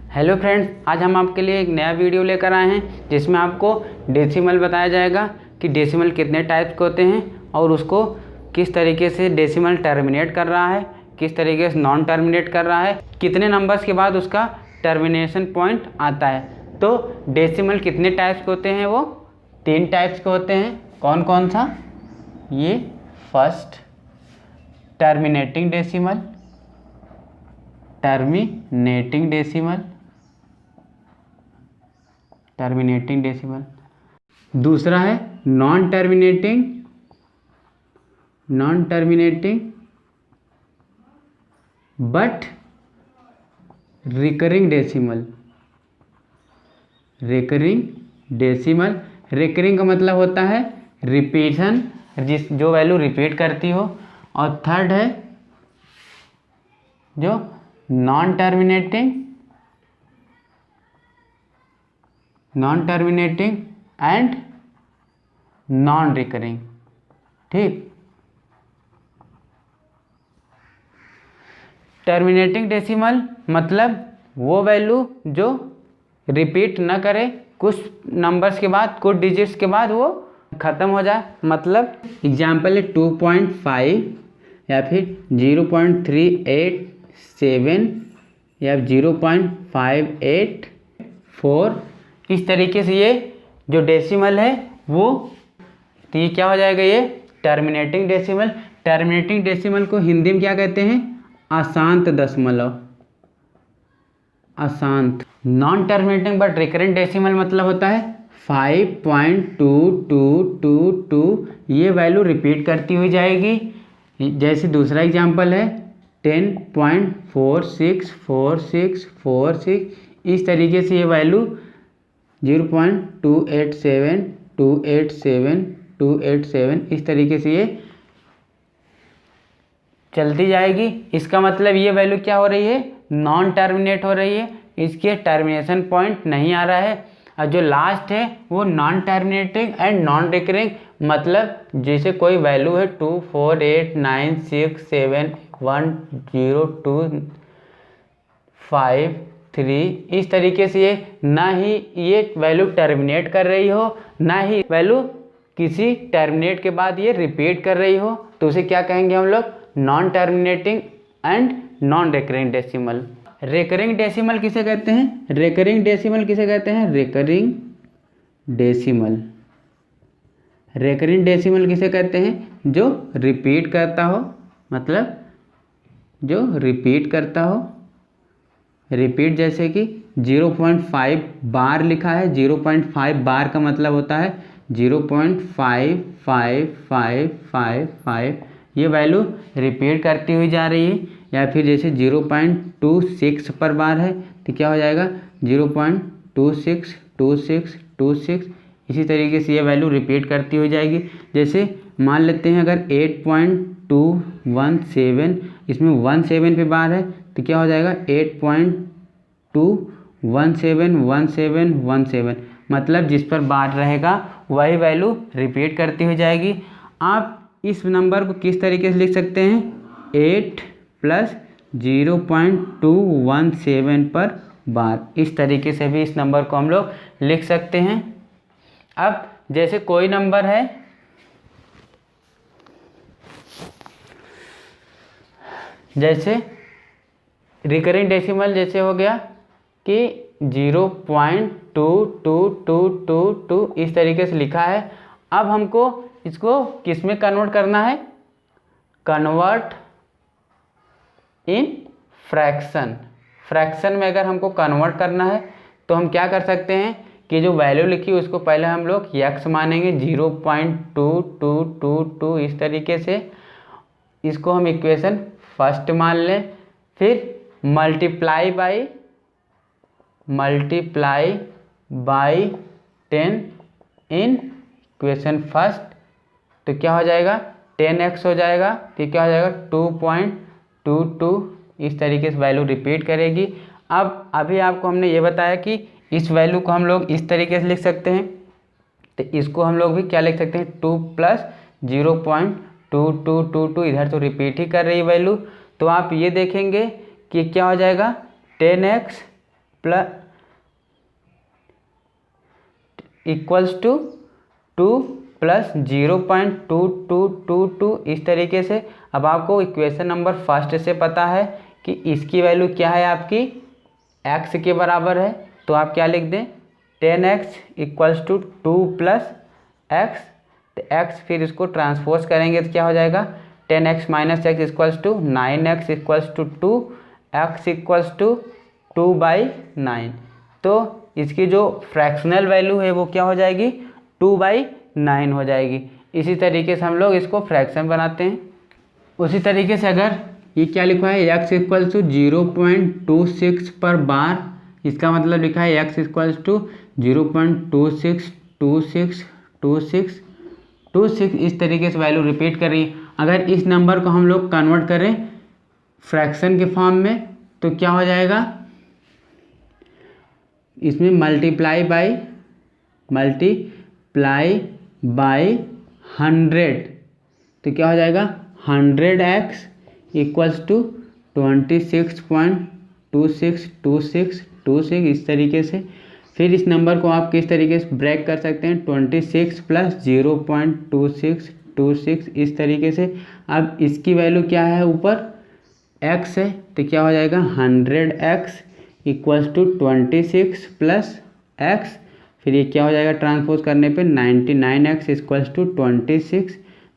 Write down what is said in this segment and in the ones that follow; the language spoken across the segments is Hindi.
हेलो फ्रेंड्स, आज हम आपके लिए एक नया वीडियो लेकर आए हैं जिसमें आपको डेसिमल बताया जाएगा कि डेसिमल कितने टाइप्स के होते हैं और उसको किस तरीके से डेसिमल टर्मिनेट कर रहा है, किस तरीके से नॉन टर्मिनेट कर रहा है, कितने नंबर्स के बाद उसका टर्मिनेशन पॉइंट आता है। तो डेसिमल कितने टाइप्स के होते हैं? वो 3 टाइप्स के होते हैं। कौन कौन सा? ये first terminating decimal, terminating decimal. दूसरा है non terminating but recurring decimal. Recurring का मतलब होता है रिपीशन, जो वैल्यू रिपीट करती हो। और थर्ड है जो non terminating and non recurring. ठीक, टर्मिनेटिंग डेसिमल मतलब वो वैल्यू जो रिपीट न करे, कुछ नंबर्स के बाद, कुछ डिजिट्स के बाद वो ख़त्म हो जाए। मतलब एग्जाम्पल है 2.5 या फिर 0.387 या 0.584। इस तरीके से ये जो डेसिमल है वो, तो ये क्या हो जाएगा? ये टर्मिनेटिंग डेसिमल। टर्मिनेटिंग डेसिमल को हिंदी में क्या कहते हैं? अशांत दशमलव, अशांत। Non terminating but recurrent decimal मतलब होता है 5.2222। ये वैल्यू रिपीट करती हुई जाएगी। जैसे दूसरा एग्जांपल है 10.464646। इस तरीके से ये वैल्यू 0.287 इस तरीके से ये चलती जाएगी। इसका मतलब ये वैल्यू क्या हो रही है? नॉन टर्मिनेट हो रही है, इसके टर्मिनेशन पॉइंट नहीं आ रहा है। और जो लास्ट है वो non terminating and non recurring, मतलब जैसे कोई वैल्यू है 24896710253, इस तरीके से ये ना ही ये वैल्यू टर्मिनेट कर रही हो, ना ही वैल्यू किसी टर्मिनेट के बाद ये रिपीट कर रही हो, तो उसे क्या कहेंगे हम लोग? Non terminating and non recurring decimal. Recurring decimal किसे कहते हैं? रिकरिंग डेसिमल किसे कहते हैं? जो रिपीट करता हो, मतलब जो रिपीट करता हो। रिपीट जैसे कि 0.5 बार लिखा है। 0.5 बार का मतलब होता है 0.55555। ये वैल्यू रिपीट करती हुई जा रही है। या फिर जैसे 0.26 पर बार है तो क्या हो जाएगा? 0.262626। इसी तरीके से ये वैल्यू रिपीट करती हुई जाएगी। जैसे मान लेते हैं अगर 8.217, इसमें 17 पे बार है तो क्या हो जाएगा? 8.2171717। मतलब जिस पर बार रहेगा वही वैल्यू रिपीट करती हुई जाएगी। आप इस नंबर को किस तरीके से लिख सकते हैं? 8 + 0.217 पर बार। इस तरीके से भी इस नंबर को हम लोग लिख सकते हैं। अब जैसे कोई नंबर है, जैसे रिकरिंग डेसिमल जैसे हो गया कि 0.22222 इस तरीके से लिखा है। अब हमको इसको किस में कन्वर्ट करना है? Convert in fraction. फ्रैक्शन में अगर हमको कन्वर्ट करना है तो हम क्या कर सकते हैं कि जो वैल्यू लिखी उसको पहले हम लोग x मानेंगे 0.2222। इस तरीके से इसको हम इक्वेशन फर्स्ट मान लें। फिर multiply by 10 in equation first, तो क्या हो जाएगा? 10x हो जाएगा। तो क्या हो जाएगा? 2.22। इस तरीके से वैल्यू रिपीट करेगी। अब अभी आपको हमने ये बताया कि इस वैल्यू को हम लोग इस तरीके से लिख सकते हैं, तो इसको हम लोग भी क्या लिख सकते हैं? 2 + 0.2222। इधर तो रिपीट ही कर रही वैल्यू, तो आप ये देखेंगे कि क्या हो जाएगा? 10x plus equals to 2 plus 0.2222 इस तरीके से। अब आपको इक्वेशन नंबर फर्स्ट से पता है कि इसकी वैल्यू क्या है, आपकी x के बराबर है, तो आप क्या लिख दें 10x equals to 2 plus x, तो x फिर इसको ट्रांसपोज करेंगे तो क्या हो जाएगा 10x minus x equals to 9x equals to 2, x equals to 2/9। तो इसकी जो फ्रैक्शनल वैल्यू है वो क्या हो जाएगी 2/9 हो जाएगी। इसी तरीके से हम लोग इसको फ्रैक्शन बनाते हैं। उसी तरीके से अगर ये क्या लिखा है x इक्वल्स टू 0.26 पर बार, इसका मतलब लिखा है x इक्वल्स टू 0.26262626 इस तरीके से वैल्यू रिपीट कर रही है। अगर इस नंबर को हम लोग कन्वर्ट करें फ्रैक्शन के फॉर्म में तो क्या हो जाएगा, इसमें मल्टीप्लाई बाई 100, तो क्या हो जाएगा 100x इक्वल्स टू 26.262626 इस तरीके से। फिर इस नंबर को आप किस तरीके से ब्रेक कर सकते हैं 26 प्लस 0.2626 इस तरीके से। अब इसकी वैल्यू क्या है, ऊपर x है, तो क्या हो जाएगा 100x equals to 26 plus x, फिर ये क्या हो जाएगा ट्रांसपोज करने पे 99x इक्वल्स टू 26,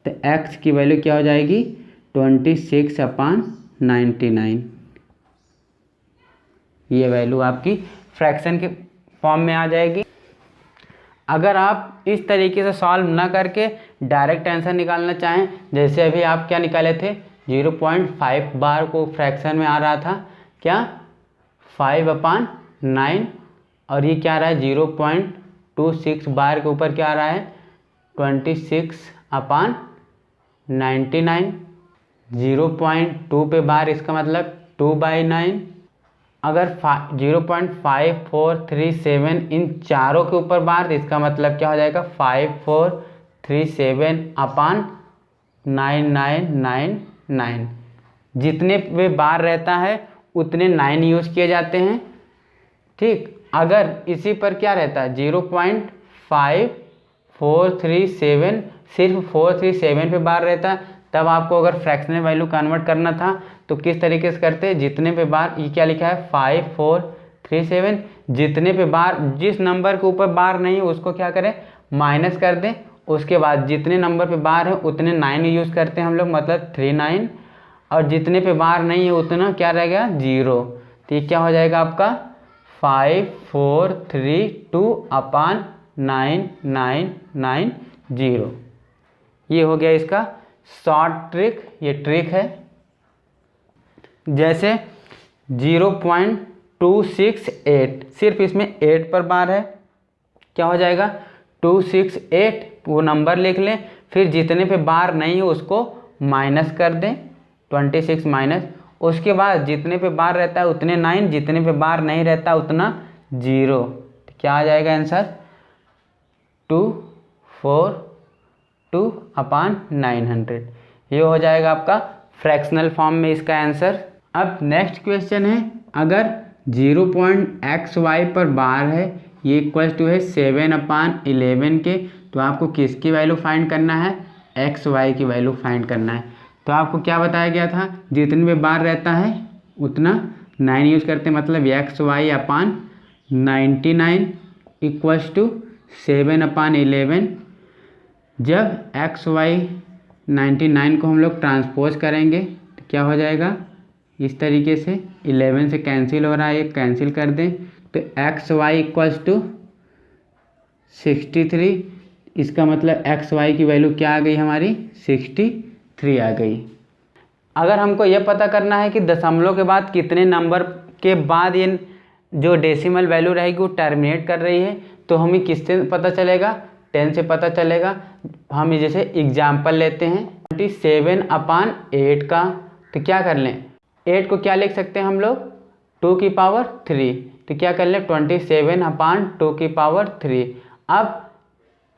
तो x की वैल्यू क्या हो जाएगी 26/99। ये वैल्यू आपकी फ्रैक्शन के फॉर्म में आ जाएगी। अगर आप इस तरीके से सॉल्व ना करके डायरेक्ट आंसर निकालना चाहें, जैसे अभी आप क्या निकाले थे 0.5 बार को फ्रैक्शन में आ रहा था क्या 5/9, और ये क्या आ रहा है 0.26 बार के ऊपर क्या आ रहा है 26/99, 0.2 पे बार इसका मतलब 2/9। अगर 0.5437 इन चारों के ऊपर बार, तो इसका मतलब क्या हो जाएगा 5437/9999। जितने पे बार रहता है उतने 9 यूज़ किए जाते हैं, ठीक। अगर इसी पर क्या रहता है 0.5437, सिर्फ 437 पे बार रहता, तब आपको अगर फ्रैक्शनल वैल्यू कन्वर्ट करना था तो किस तरीके से करते, जितने पे बार, ये क्या लिखा है 5437, जितने पे बार, जिस नंबर के ऊपर बार नहीं है उसको क्या करें माइनस कर दें, उसके बाद जितने नंबर पे बार है उतने 9 यूज़ करते हैं हम लोग, मतलब 39, और जितने पे बार नहीं है उतना क्या रहेगा 0, तो ये क्या हो जाएगा आपका 5432/9990। ये हो गया इसका शॉर्ट ट्रिक, ये ट्रिक है। जैसे 0.268, सिर्फ इसमें 8 पर बार है, क्या हो जाएगा 268, वो नंबर लिख लें, फिर जितने पे बार नहीं है उसको माइनस कर दें 26 माइनस, उसके बाद जितने पे बार रहता है उतने 9, जितने पे बार नहीं रहता उतना 0, तो क्या आ जाएगा आंसर 242/900। ये हो जाएगा आपका फ्रैक्शनल फॉर्म में इसका आंसर। अब नेक्स्ट क्वेश्चन है, अगर 0.xy पर बार है, ये इक्वल टू है 7/11 के, तो आपको किसकी वैल्यू फाइंड करना है xy की वैल्यू फाइंड करना है। तो आपको क्या बताया गया था, जितने में बार रहता है उतना 9 यूज़ करते हैं, मतलब xy/99 इक्वल्स टू 7/11। जब xy/99 को हम लोग ट्रांसपोज करेंगे तो क्या हो जाएगा, इस तरीके से 11 से कैंसिल हो रहा है, एक कैंसिल कर दें, तो xy इक्वल्स टू 63, इसका मतलब xy की वैल्यू क्या आ गई हमारी 63 आ गई। अगर हमको यह पता करना है कि दशमलव के बाद कितने नंबर के बाद ये जो डेसिमल वैल्यू रहेगी वो टर्मिनेट कर रही है, तो हमें किससे पता चलेगा 10 से पता चलेगा। हम जैसे एग्जाम्पल लेते हैं 27/8 का, तो क्या कर लें 8 को क्या लिख सकते हैं हम लोग 2 की पावर 3, तो क्या कर लें 27/2 की पावर 3। अब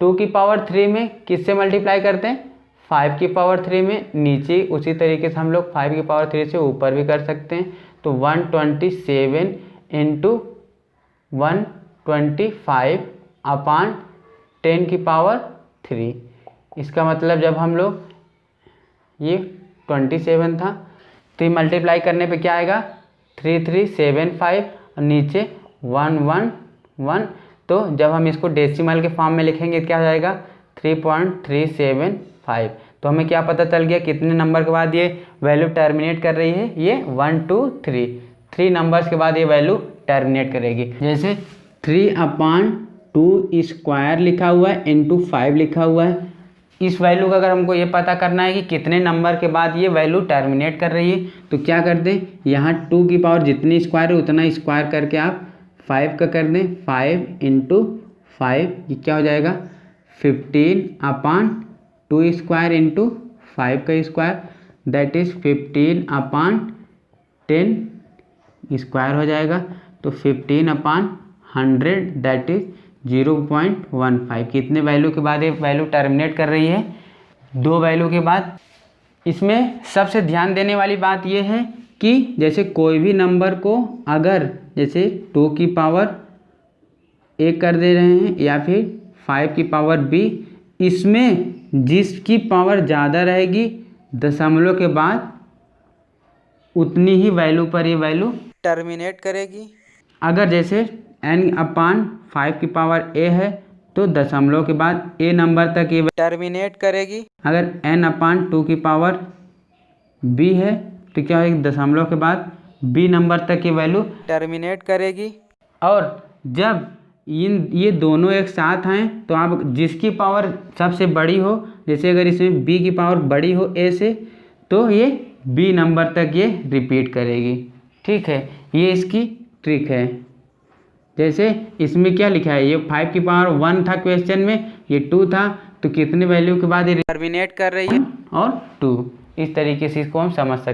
2 की पावर 3 में किससे मल्टीप्लाई करते हैं 5 की पावर 3 में, नीचे उसी तरीके से हम लोग 5 की पावर 3 से ऊपर भी कर सकते हैं, तो 127 × 125 अपान 10⁻3। इसका मतलब जब हम लोग ये 27 था तो ये मल्टीप्लाई करने पे क्या आएगा 3375 और नीचे 111। तो जब हम इसको डेसिमल के फॉर्म में लिखेंगे क्या हो जाएगा 3.375। तो हमें क्या पता चल गया कितने नंबर के बाद ये वैल्यू टर्मिनेट कर रही है, ये 1 2 3 नंबर्स के बाद ये वैल्यू टर्मिनेट करेगी। जैसे 3/2 स्क्वायर लिखा हुआ है इंटू 5 लिखा हुआ है। इस वैल्यू का अगर हमको ये पता करना है कि कितने नंबर के बाद ये वैल्यू टर्मिनेट कर रही है तो क्या कर दें, यहाँ 2 की पावर जितनी स्क्वायर है उतना स्क्वायर करके आप 5 का कर दें। 5 × 5 ये क्या हो जाएगा 15/2 स्क्वायर इंटू 5 का स्क्वायर दैट इज़ 15/10 स्क्वायर हो जाएगा। तो 15/100 दैट इज़ 0.15। कितने वैल्यू के बाद ये वैल्यू टर्मिनेट कर रही है 2 वैल्यू के बाद। इसमें सबसे ध्यान देने वाली बात ये है कि जैसे कोई भी नंबर को अगर जैसे 2 की पावर a कर दे रहे हैं या फिर 5 की पावर b, इसमें जिसकी पावर ज़्यादा रहेगी दशमलव के बाद उतनी ही वैल्यू पर ये वैल्यू टर्मिनेट करेगी। अगर जैसे n/5 की पावर a है तो दशमलव के बाद a नंबर तक ये टर्मिनेट करेगी। अगर n/2 की पावर b है तो क्या होगी दशमलव के बाद b नंबर तक ये वैल्यू टर्मिनेट करेगी। और जब ये दोनों एक साथ हैं तो आप जिसकी पावर सबसे बड़ी हो, जैसे अगर इसमें b की पावर बड़ी हो a से तो ये b नंबर तक ये रिपीट करेगी। ठीक है, ये इसकी ट्रिक है। जैसे इसमें क्या लिखा है, ये 5 की पावर 1 था क्वेश्चन में, ये 2 था, तो कितने वैल्यू के बाद ये टर्मिनेट कर रही है और 2। इस तरीके से इसको हम समझ सकते हैं।